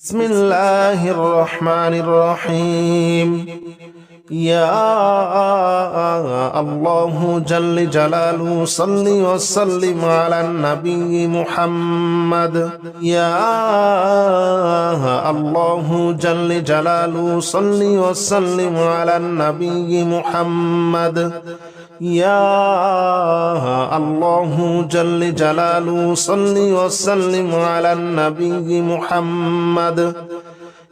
بسم الله الرحمن الرحيم يا الله جل جلاله صل وسلم على النبي محمد يا الله جل جلاله صل وسلم على النبي محمد يا الله جل جلاله صل وسلم على النبي محمد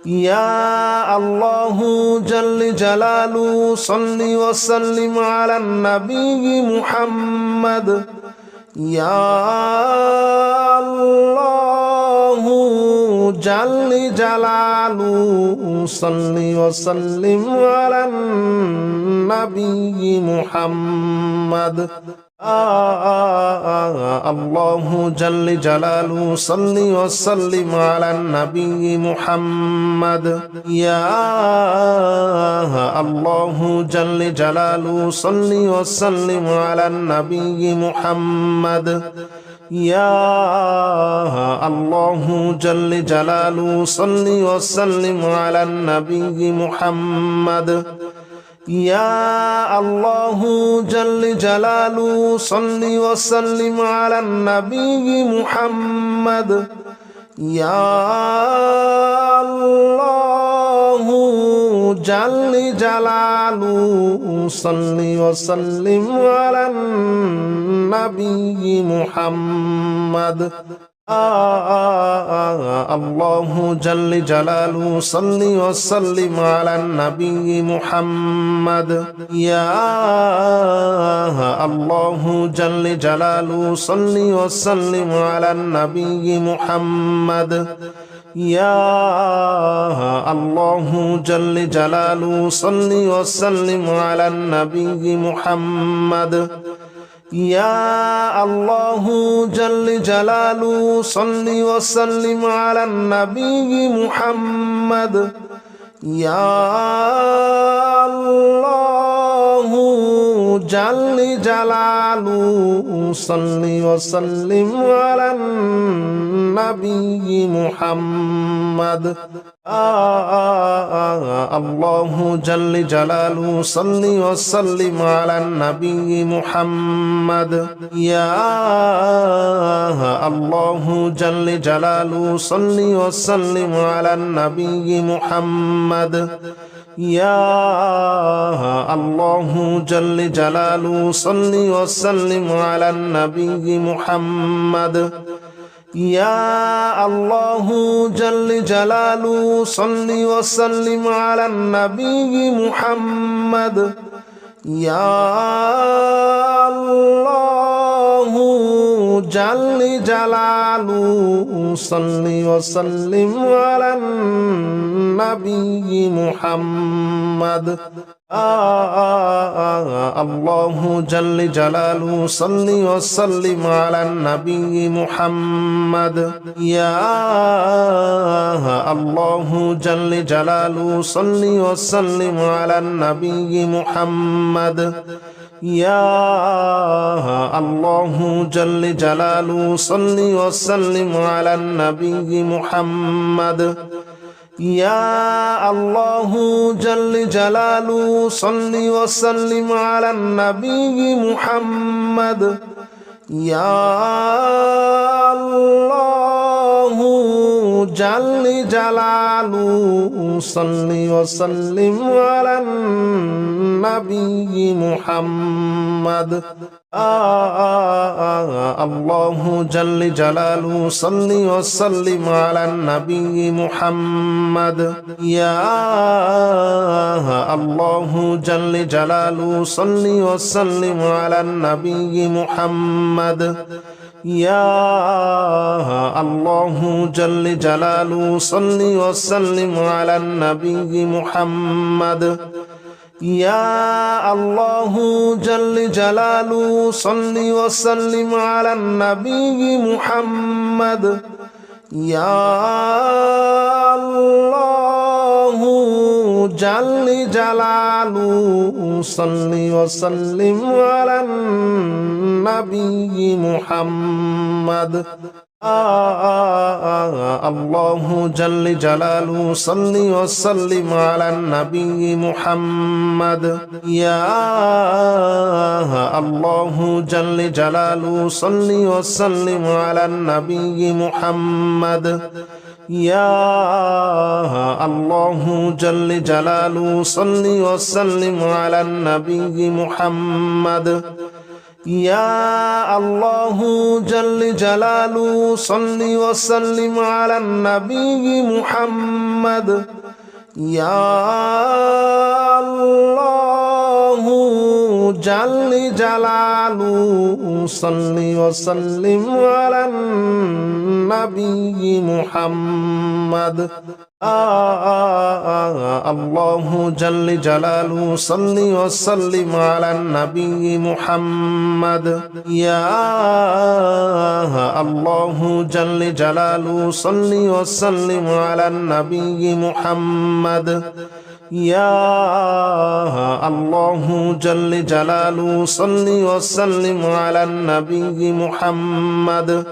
يا الله جل جلاله صل وسلم على النبي محمد يا الله جل جلاله صل وسلم على النبي محمد الله جل جلاله صل وسلم على النبي محمد يا الله جل جلاله صل وسلم على النبي محمد يا الله جل جلاله صل وسلم على النبي محمد يا الله جل جلاله صل وسلم على النبي محمد يا الله جل جلاله صل وسلم على النبي محمد الله جل جلاله صل وسلم على النبي محمد يا الله جل جلاله صل وسلم على النبي محمد يا الله جل جلاله صل وسلم على النبي محمد يا الله جل جلاله صل وسلم على النبي محمد يا الله جل جلاله صل وسلم على النبي محمد الله جل جلاله صل وسلم على النبي محمد يا الله جل جلاله صل وسلم على النبي محمد يا الله جل جلاله صل وسلم على النبي محمد يا الله جل جلاله صل وسلم على النبي محمد يا الله جل جلاله صل وسلم على النبي محمد الله جل جلاله صل وسلم على النبي محمد يا الله جل جلاله صل وسلم على النبي محمد يا الله جل جلاله صل وسلم على النبي محمد يا الله جل جلاله صل وسلم على النبي محمد يا الله جل جلاله صل وسلم على النبي محمد الله جل جلاله صل وسلم على النبي محمد يا الله جل جلاله صل وسلم على النبي محمد يا الله جل جلاله صل وسلم على النبي محمد يا الله جل جلاله صل وسلم على النبي محمد يا الله جل جلاله صل وسلم على النبي محمد الله جل جلاله صل وسلم على النبي محمد يا الله جل جلاله صل وسلم على النبي محمد يا الله جل جلاله صل وسلم على النبي محمد يا الله جل جلاله صل وسلم على النبي محمد يا الله جل جلاله صل وسلم على النبي محمد الله جل جلاله صل وسلم على النبي محمد يا الله جل جلاله صل وسلم على النبي محمد يا الله جل جلاله صل وسلم على النبي محمد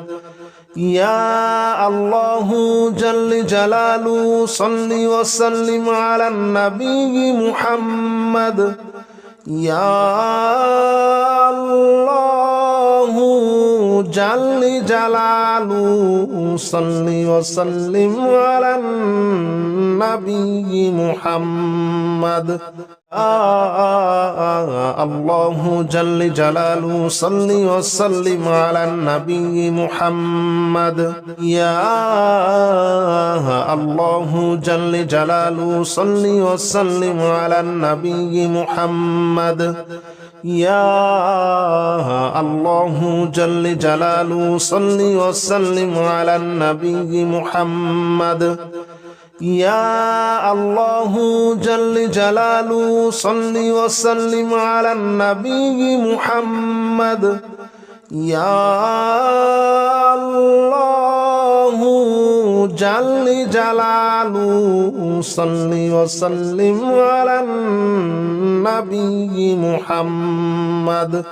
يا الله جل جلاله صل وسلم على النبي محمد يا الله جل جلاله صل وسلم على النبي محمد الله جل جلاله صل وسلم على النبي محمد يا الله جل جلاله صل وسلم على النبي محمد يا الله جل جلاله صل وسلم على النبي محمد يا الله جل جلاله صل وسلم على النبي محمد يا الله جل جلاله صل وسلم على النبي محمد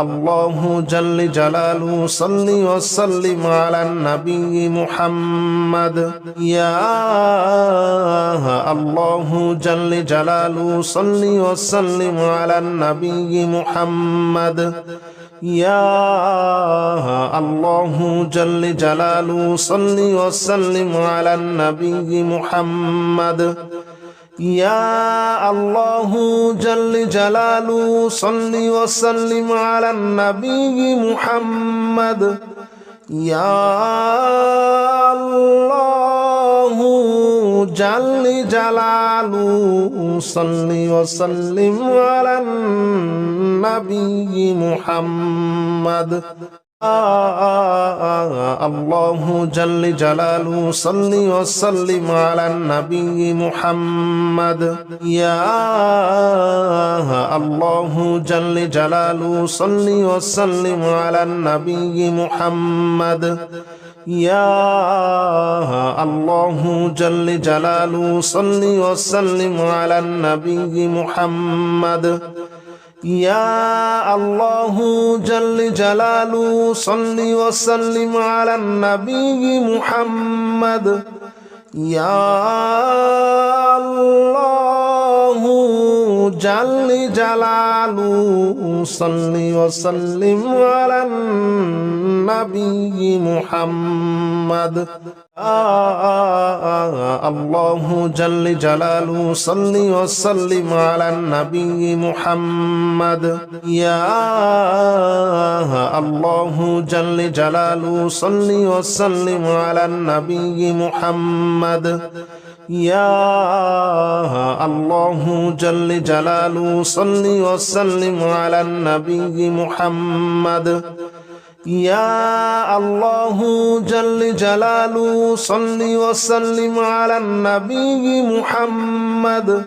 الله جل جلاله صل وسلم على النبي محمد يا الله جل جلاله صل وسلم على النبي محمد يا الله جل جلاله صل وسلم على النبي محمد يا الله جل جلاله صل وسلم على النبي محمد يا الله جل جلاله صل وسلم على النبي محمد الله جل جلاله صل وسلم على النبي محمد يا الله جل جلاله صل وسلم على النبي محمد يا الله جل جلاله صل وسلم على النبي محمد يا الله جل جلاله صل وسلم على النبي محمد يا الله جل جلاله صل وسلم على النبي محمد الله جل جلاله صل وسلم على النبي محمد يا الله جل جلاله صل وسلم على النبي محمد يا الله جل جلاله صل وسلم على النبي محمد يا الله جل جلاله صل وسلم على النبي محمد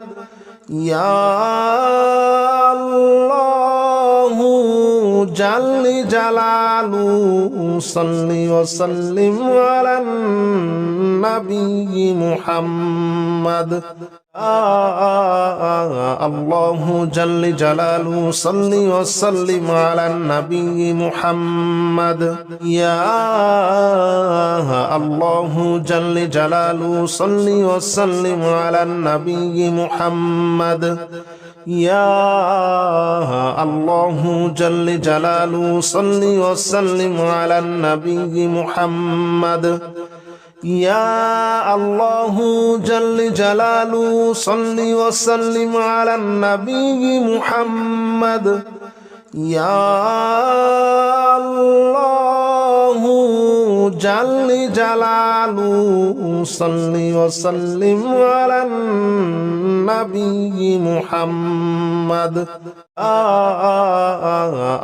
يا الله جل جلاله صل وسلم على النبي محمد الله جل جلاله صل وسلم على النبي محمد يا الله جل جلاله صل وسلم على النبي محمد يا الله جل جلاله صل وسلم على النبي محمد يا الله جل جلاله صل وسلم على النبي محمد يا الله جل جلاله صل وسلم على النبي محمد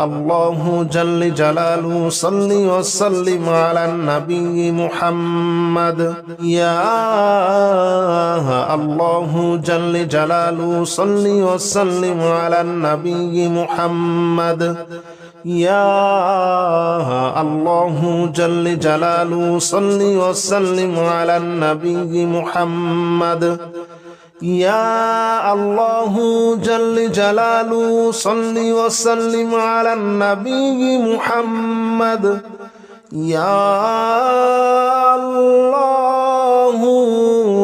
الله جل جلاله صل وسلم على النبي محمد يا الله جل جلاله صل وسلم على النبي محمد يا الله جل جلاله صل وسلم على النبي محمد يا الله جل جلاله صل وسلم على النبي محمد يا الله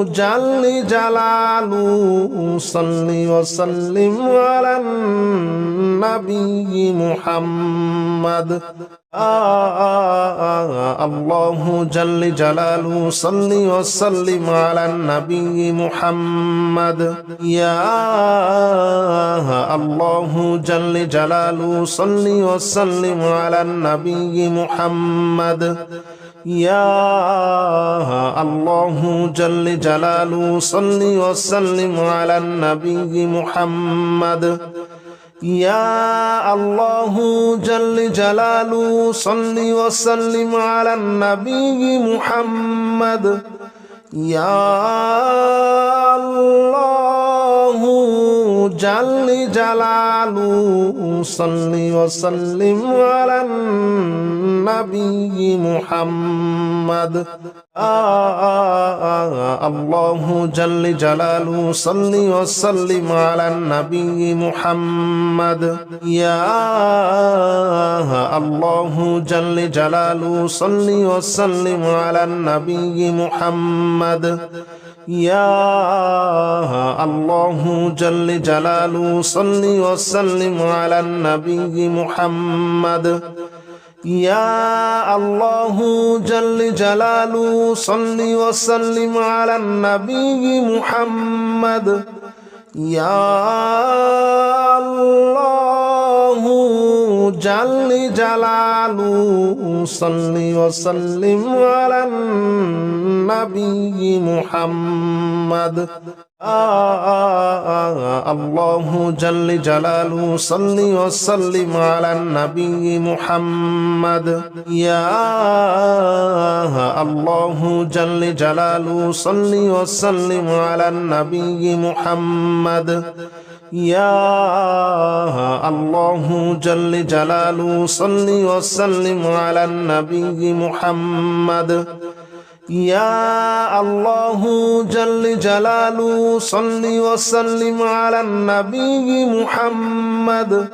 جل جلاله صل وسلم على النبي محمد الله جل جلاله صل وسلم على النبي محمد يا الله جل جلاله صل وسلم على النبي محمد يا الله جل جلاله صل وسلم على النبي محمد يا الله جل جلاله صل وسلم على النبي محمد يا الله جل جلاله صل وسلم على النبي محمد الله جل جلاله صل وسلم على النبي محمد يا الله جل جلاله صل وسلم على النبي محمد يا الله جل جلاله صل وسلم على النبي محمد يا الله جل جلاله صل وسلم على النبي محمد يا الله جل جلاله صل وسلم على النبي محمد الله جل جلاله صل وسلم على النبي محمد يا الله جل جلاله صل وسلم على النبي محمد يا الله جل جلاله صل وسلم على النبي محمد يا الله جل جلاله صل وسلم على النبي محمد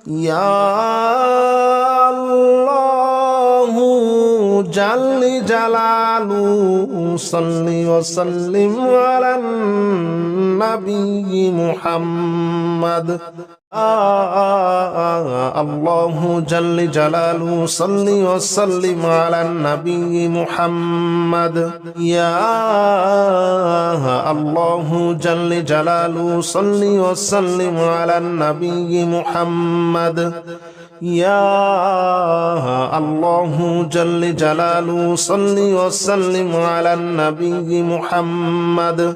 يا الله جل جلاله صل وسلم على النبي محمد الله جل جلاله صل وسلم على النبي محمد يا الله جل جلاله صل وسلم على النبي محمد يا الله جل جلاله صل وسلم على النبي محمد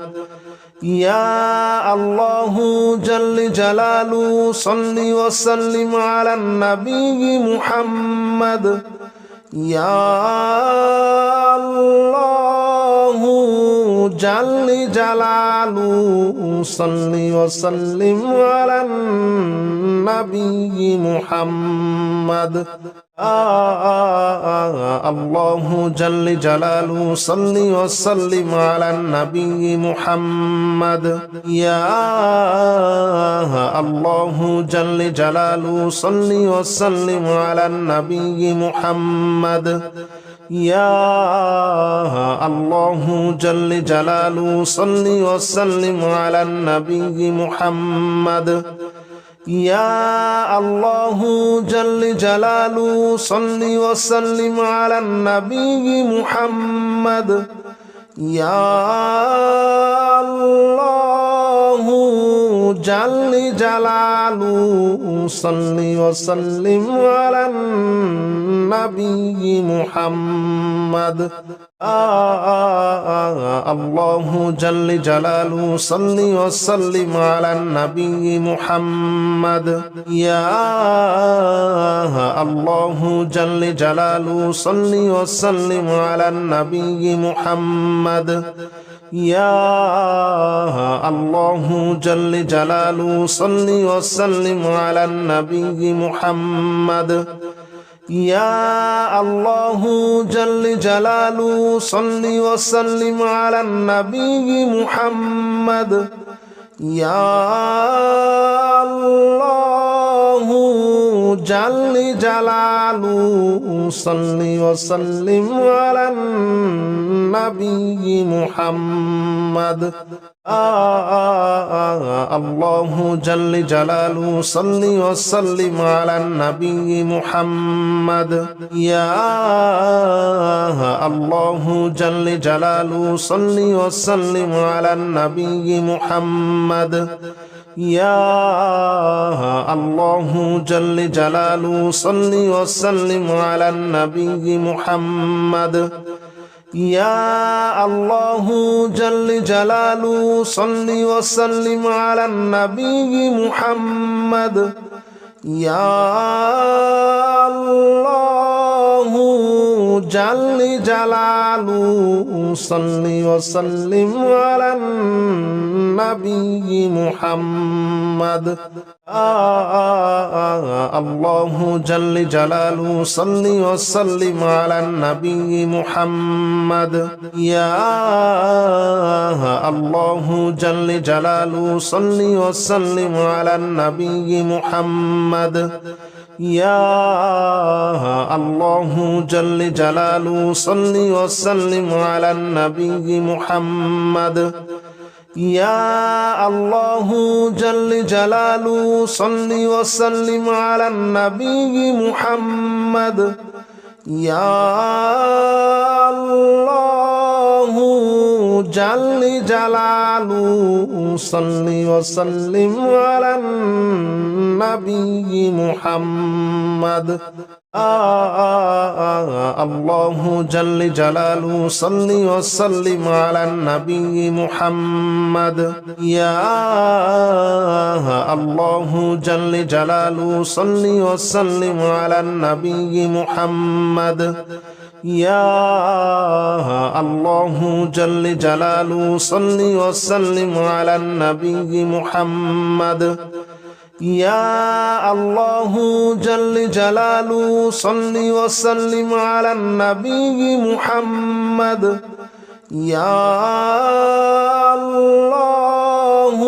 يا الله جل جلاله صل وسلم على النبي محمد يا الله جل جلاله صل وسلم على النبي محمد الله جل جلاله صل وسلم على النبي محمد يا الله جل جلاله صل وسلم على النبي محمد يا الله جل جلاله صل وسلم على النبي محمد يا الله جل جلاله صل وسلم على النبي محمد يا الله جل جلاله صل وسلم على النبي محمد الله جل جلاله صل وسلم على النبي محمد يا الله جل جلاله صل وسلم على النبي محمد يا الله جل جلاله صل وسلم على النبي محمد يا الله جل جلاله صل وسلم على النبي محمد يا الله جل جلاله صل وسلم على النبي محمد الله جل جلاله صل وسلم على النبي محمد يا الله جل جلاله صل وسلم على النبي محمد يا الله جل جلاله صل وسلم على النبي محمد يا الله جل جلاله صل وسلم على النبي محمد يا الله جل جلاله صل وسلم على النبي محمد الله جل جلاله صل وسلم على النبي محمد يا الله جل جلاله صل وسلم على النبي محمد يا الله جل جلاله صل وسلم على النبي محمد يا الله جل جلاله صل وسلم على النبي محمد يا الله جل جلاله صل وسلم على النبي محمد الله جل جلاله صل وسلم على النبي محمد يا الله جل جلاله صل وسلم على النبي محمد يا الله جل جلاله صل وسلم على النبي محمد يا الله جل جلاله صل وسلم على النبي محمد يا الله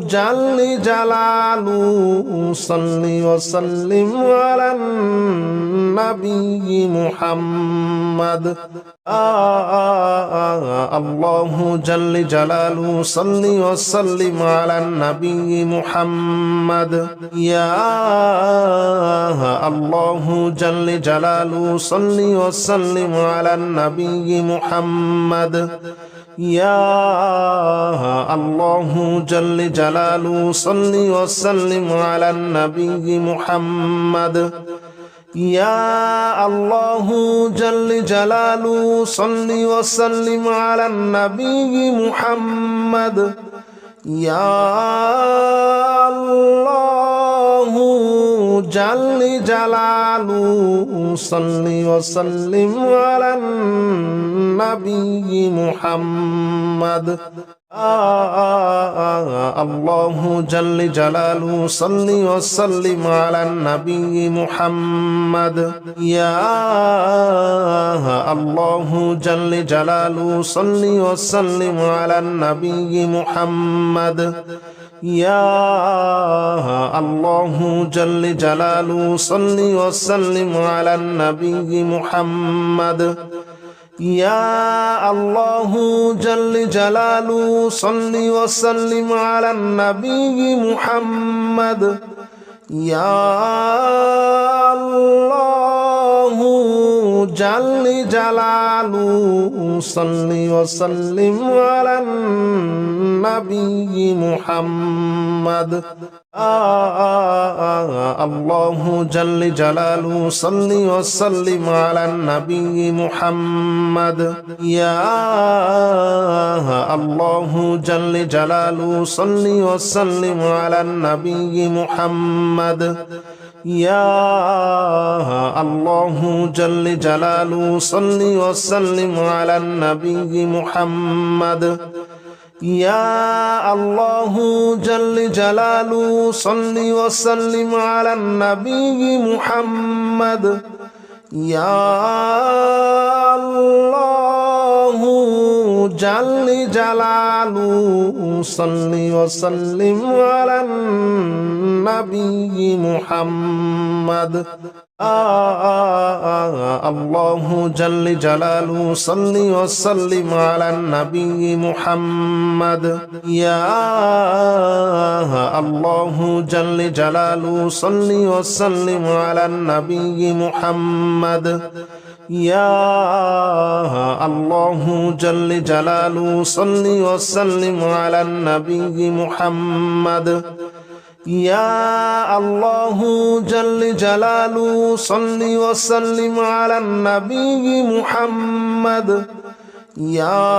جل جلاله صل وسلم على النبي محمد الله جل جلاله صل وسلم على النبي محمد يا الله جل جلاله صل وسلم على النبي محمد يا الله جل جلاله صل وسلم على النبي محمد يا الله جل جلاله صل وسلم على النبي محمد يا الله جل جلاله صل وسلم على النبي محمد الله جل جلاله صل وسلم على النبي محمد يا الله جل جلاله صل وسلم على النبي محمد يا الله جل جلاله صل وسلم على النبي محمد يا الله جل جلاله صل وسلم على النبي محمد يا الله جل جلاله صل وسلم على النبي محمد الله جل جلاله صل وسلم على النبي محمد يا الله جل جلاله صل وسلم على النبي محمد يا الله جل جلاله صل وسلم على النبي محمد يا الله جل جلاله صل وسلم على النبي محمد يا الله جل جلاله صل وسلم على النبي محمد الله جل جلاله صل وسلم على النبي محمد يا الله جل جلاله صل وسلم على النبي محمد يا الله جل جلاله صل وسلم على النبي محمد يا الله جل جلاله صل وسلم على النبي محمد يا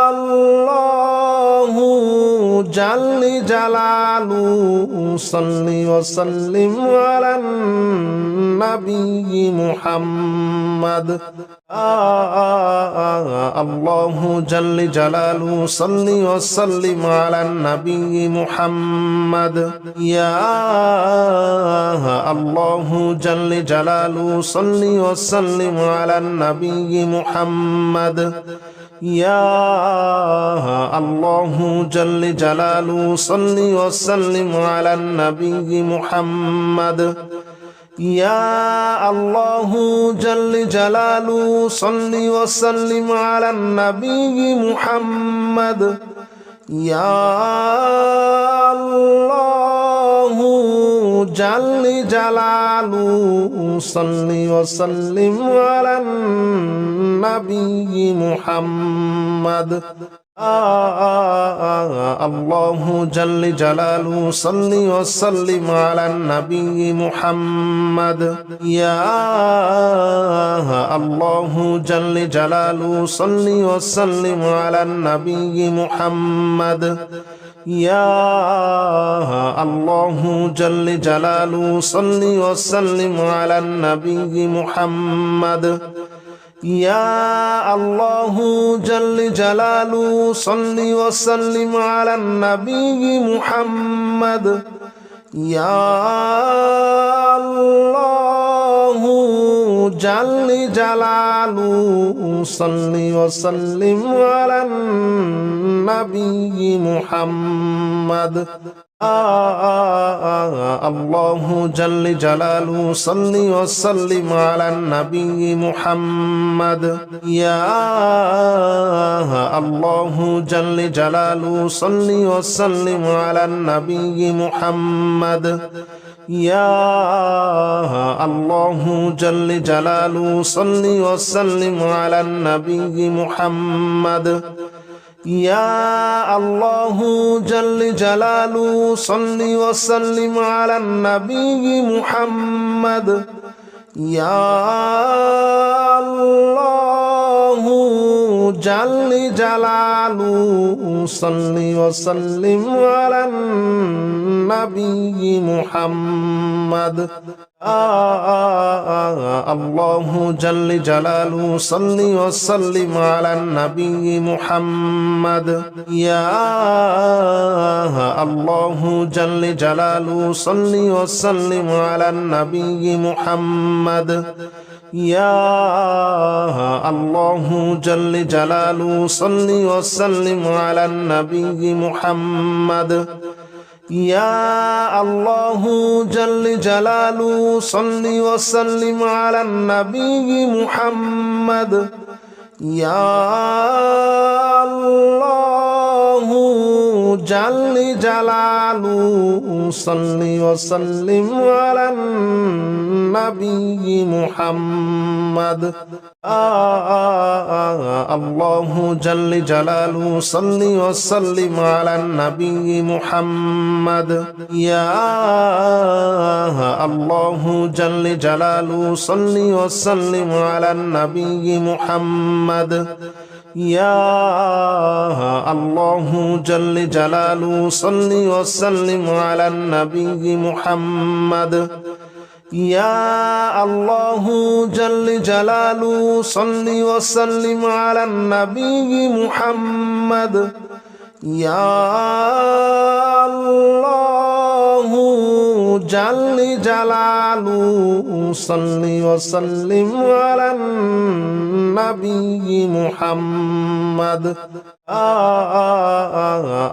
الله جل جلاله صل وسلم على النبي محمد الله جل جلاله صل وسلم على النبي محمد يا الله جل جلاله صل وسلم على النبي محمد يا الله جل جلاله صل وسلم على النبي محمد يا الله جل جلاله صل وسلم على النبي محمد يا الله جل جلاله صل وسلم على النبي محمد الله جل جلاله صل وسلم على النبي محمد يا الله جل جلاله صل وسلم على النبي محمد يا الله جل جلاله صل وسلم على النبي محمد يا الله جل جلاله صل وسلم على النبي محمد يا الله جل جلاله صل وسلم على النبي محمد الله جل جلاله صل وسلم على النبي محمد يا الله جل جلاله صل وسلم على النبي محمد يا الله جل جلاله صل وسلم على النبي محمد يا الله جل جلاله صل وسلم على النبي محمد يا الله جل جلاله صل وسلم على النبي محمد الله جل جلاله صل وسلم على النبي محمد يا الله جل جلاله صل وسلم على النبي محمد يا الله جل جلاله صل وسلم على النبي محمد يا الله جل جلاله صل وسلم على النبي محمد يا الله جل جلاله صل وسلم على النبي محمد الله جل جلاله صل وسلم على النبي محمد يا الله جل جلاله صل وسلم على النبي محمد يا الله جل جلاله صل وسلم على النبي محمد يا الله جل جلاله صل وسلم على النبي محمد يا الله جل جلاله صل وسلم على النبي محمد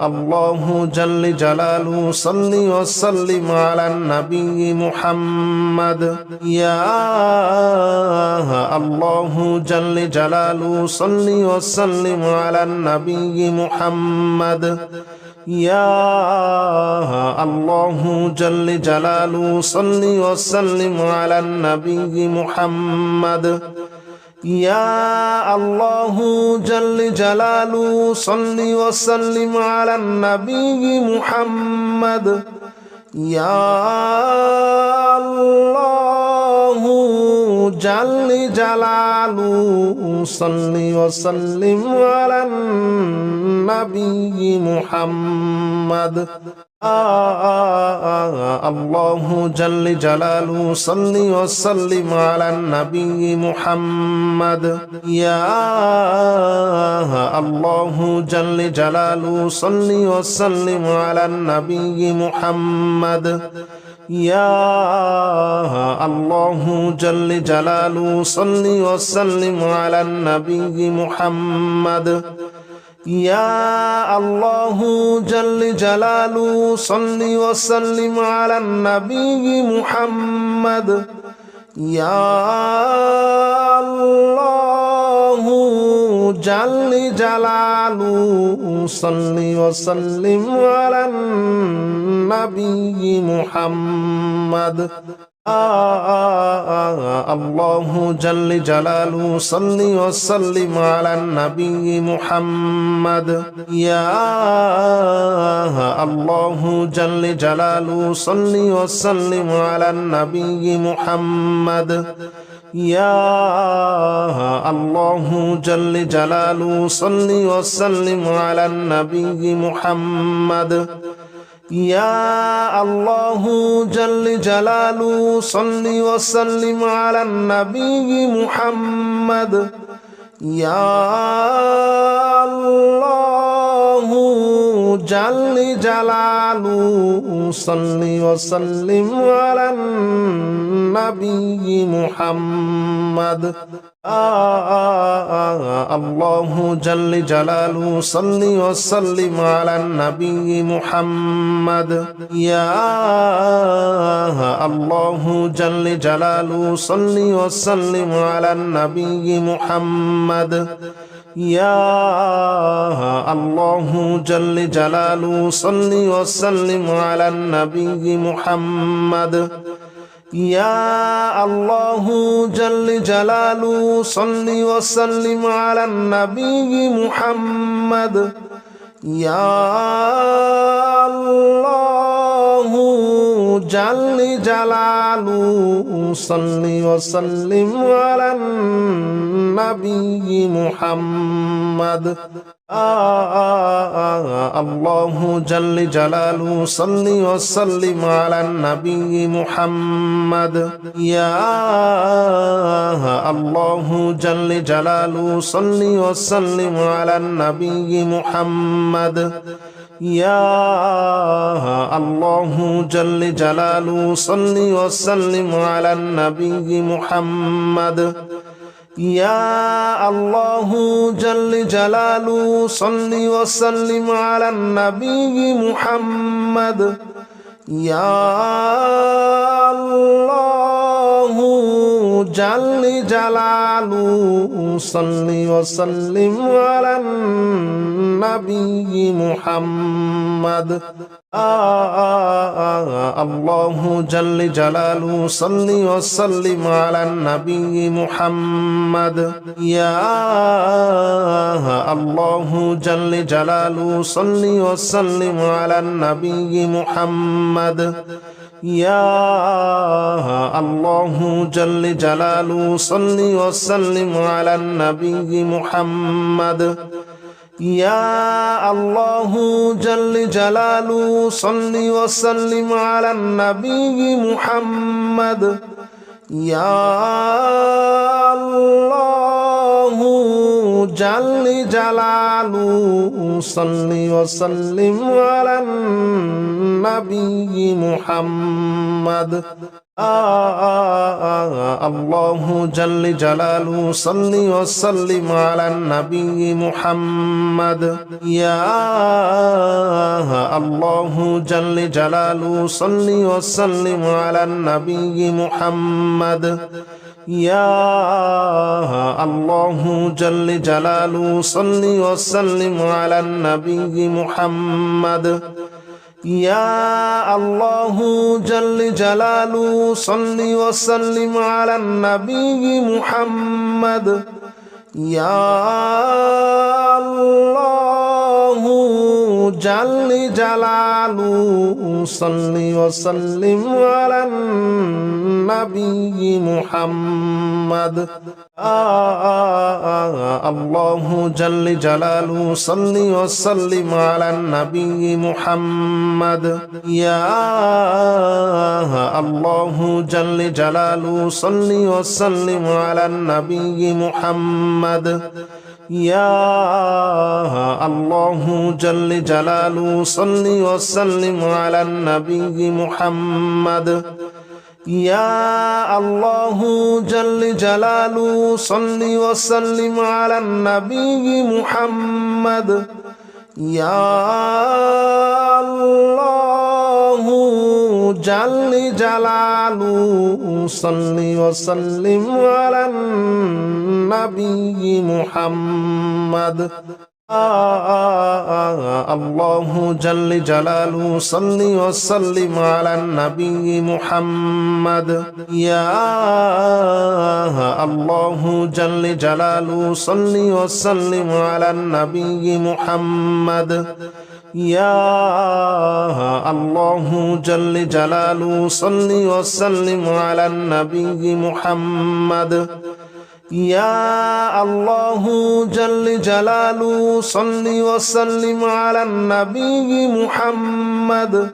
الله جل جلاله صل وسلم على النبي محمد يا الله جل جلاله صل وسلم على النبي محمد يا الله جل جلاله صل وسلم على النبي محمد يا الله جل جلاله صل وسلم على النبي محمد يا الله جل جلاله صل وسلم على النبي محمد الله جل جلاله صل وسلم على النبي محمد يا الله جل جلاله صل وسلم على النبي محمد يا الله جل جلاله صل وسلم على النبي محمد يا الله جل جلاله صل وسلم على النبي محمد يا الله جل جلاله صل وسلم على النبي محمد الله جل جلاله صل وسلم على النبي محمد يا الله جل جلاله صل وسلم على النبي محمد يا الله جل جلاله صل وسلم على النبي محمد يا الله جل جلاله صل وسلم على النبي محمد يا الله جل جلاله صل وسلم على النبي محمد الله جل جلاله صل وسلم على النبي محمد يا الله جل جلاله صل وسلم على النبي محمد يا الله جل جلاله صل وسلم على النبي محمد يا الله جل جلاله صل وسلم على النبي محمد يا الله جل جلاله صل وسلم على النبي محمد الله جل جلاله صل وسلم على النبي محمد يا الله جل جلاله صل وسلم على النبي محمد يا الله جل جلاله صل وسلم على النبي محمد يا الله جل جلاله صل وسلم على النبي محمد يا الله جل جلاله صل وسلم على النبي محمد الله جل جلاله صل وسلم على النبي محمد يا الله جل جلاله صل وسلم على النبي محمد يا الله جل جلاله صل وسلم على النبي محمد يا الله جل جلاله صل وسلم على النبي محمد يا الله جل جلاله صل وسلم على النبي محمد الله جل جلاله صل وسلم على النبي محمد يا الله جل جلاله صل وسلم على النبي محمد يا الله جل جلاله صل وسلم على النبي محمد يا الله جل جلاله صل وسلم على النبي محمد يا الله جل جلاله صل وسلم على النبي محمد الله جل جلاله صل وسلم على النبي محمد يا الله جل جلاله صل وسلم على النبي محمد يا الله جل جلاله صل وسلم على النبي محمد يا الله جل جلاله صل وسلم على النبي محمد يا الله جل جلاله صل وسلم على النبي محمد الله جل جلاله صل وسلم على النبي محمد يا الله جل جلاله صل وسلم على النبي محمد يا الله جل جلاله صل وسلم على النبي محمد يا الله جل جلاله صل وسلم على النبي محمد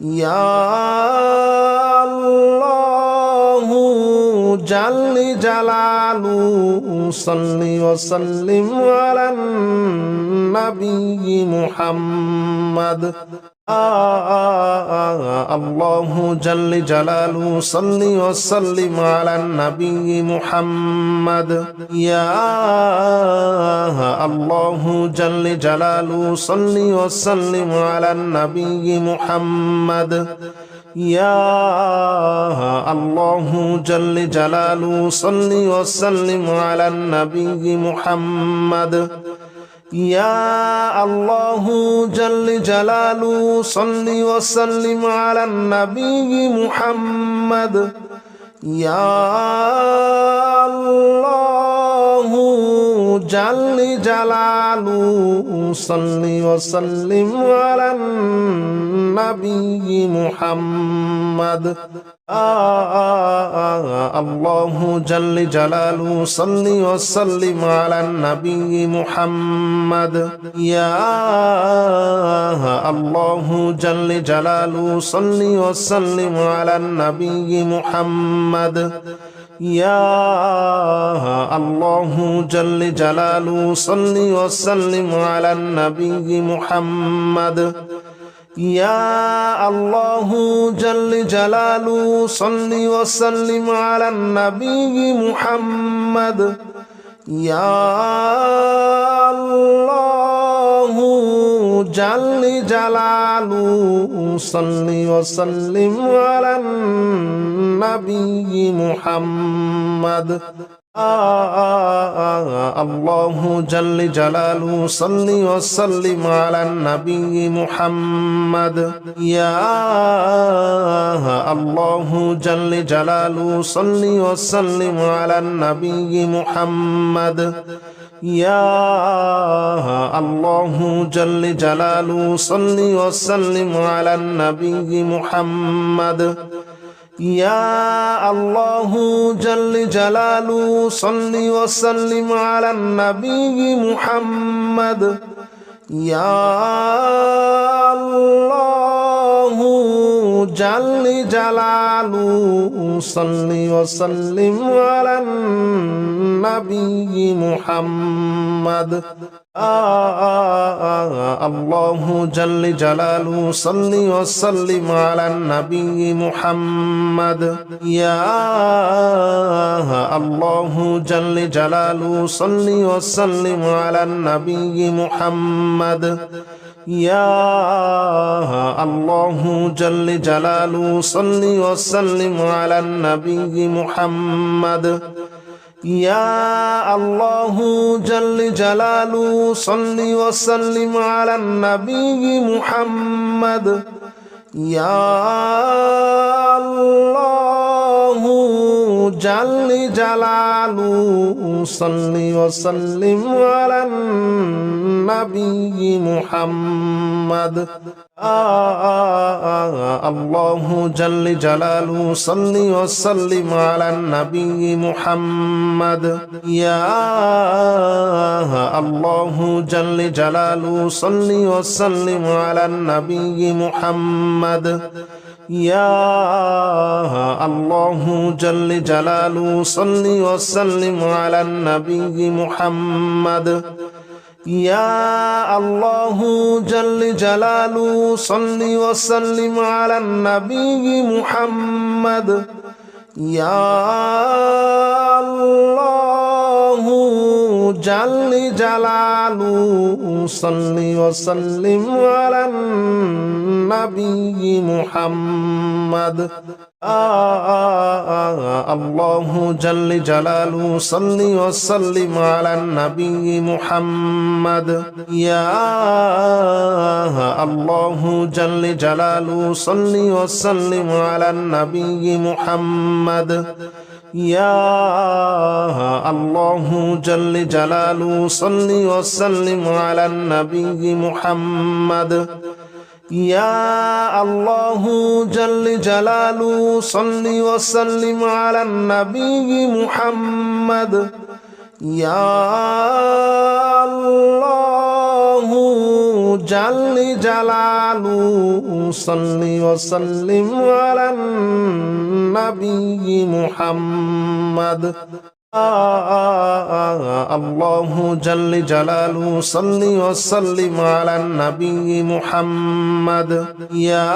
يا الله جل جلاله صل وسلم على النبي محمد الله جل جلاله صل وسلم على النبي محمد يا الله جل جلاله صل وسلم على النبي محمد يا الله جل جلاله صل وسلم على النبي محمد يا الله جل جلاله صل وسلم على النبي محمد يا الله جل جلاله صل وسلم على النبي محمد الله جل جلاله صل وسلم على النبي محمد يا الله جل جلاله صل وسلم على النبي محمد يا الله جل جلاله صل وسلم على النبي محمد يا الله جل جلاله صل وسلم على النبي محمد يا الله جل جلاله صل وسلم على النبي محمد الله جل جلاله صل وسلم على النبي محمد يا الله جل جلاله صل وسلم على النبي محمد يا الله جل جلاله صل وسلم على النبي محمد يا الله جل جلاله صل وسلم على النبي محمد يا الله جل جلاله صل وسلم على النبي محمد الله جل جلاله صل وسلم على النبي محمد يا الله جل جلاله صل وسلم على النبي محمد يا الله جل جلاله صل وسلم على النبي محمد يا الله جل جلاله صل وسلم على النبي محمد يا الله جل جلاله صل وسلم على النبي محمد الله جل جلاله صل وسلم على النبي محمد يا الله جل جلاله صل وسلم على النبي محمد يا الله جل جلاله صل وسلم على النبي محمد يا الله جل جلاله صل وسلم على النبي محمد يا الله جل جلاله صل وسلم على النبي محمد الله جل جلاله صل وسلم على النبي محمد يا الله جل جلاله صل وسلم على النبي محمد يا الله جل جلاله صل وسلم على النبي محمد يا الله جل جلاله صل وسلم على النبي محمد يا الله جل جلاله صل وسلم على النبي محمد الله جل جلاله صل وسلم على النبي محمد يا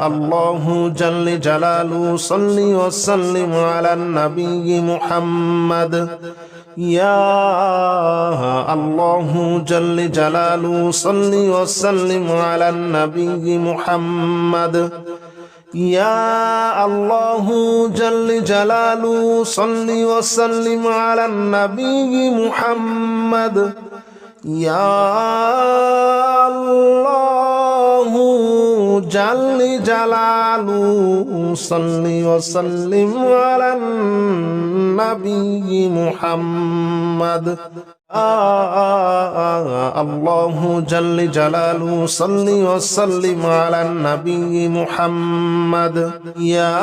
الله جل جلاله صل وسلم على النبي محمد يا الله جل جلاله صل وسلم على النبي محمد يا الله جل جلاله صل وسلم على النبي محمد يا الله جل جلاله صل وسلم على النبي محمد الله جل جلاله صل وسلم على النبي محمد يا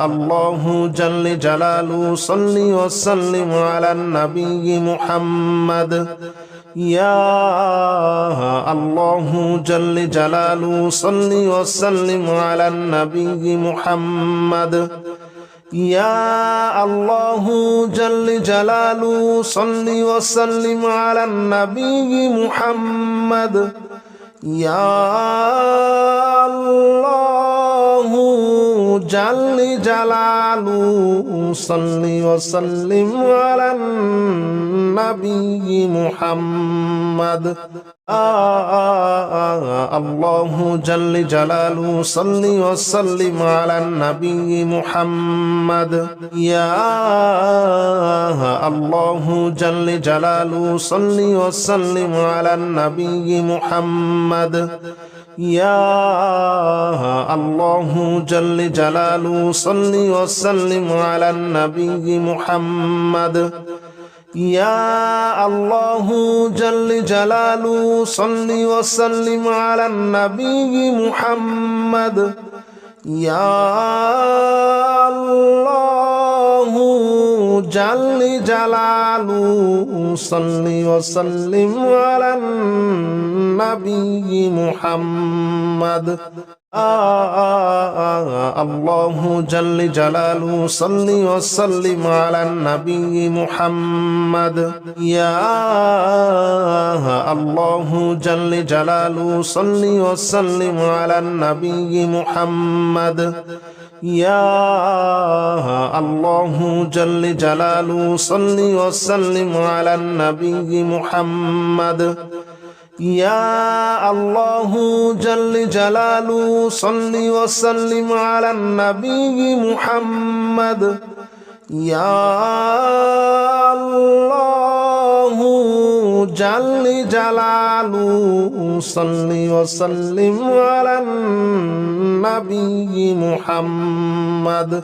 الله جل جلاله صل وسلم على النبي محمد يا الله جل جلاله صل وسلم على النبي محمد يا الله جل جلاله صل وسلم على النبي محمد يا الله جل جلاله صل وسلم على النبي محمد الله جل جلاله صل وسلم على النبي محمد يا الله جل جلاله صل وسلم على النبي محمد يا الله جل جلاله صل وسلم على النبي محمد يا الله جل جلاله صل وسلم على النبي محمد يا الله جل جلاله صل وسلم على النبي محمد الله جل جلاله صل وسلم على النبي محمد يا الله جل جلاله صل وسلم على النبي محمد يا الله جل جلاله صل وسلم على النبي محمد يا الله جل جلاله صل وسلم على النبي محمد يا الله جل جلاله صل وسلم على النبي محمد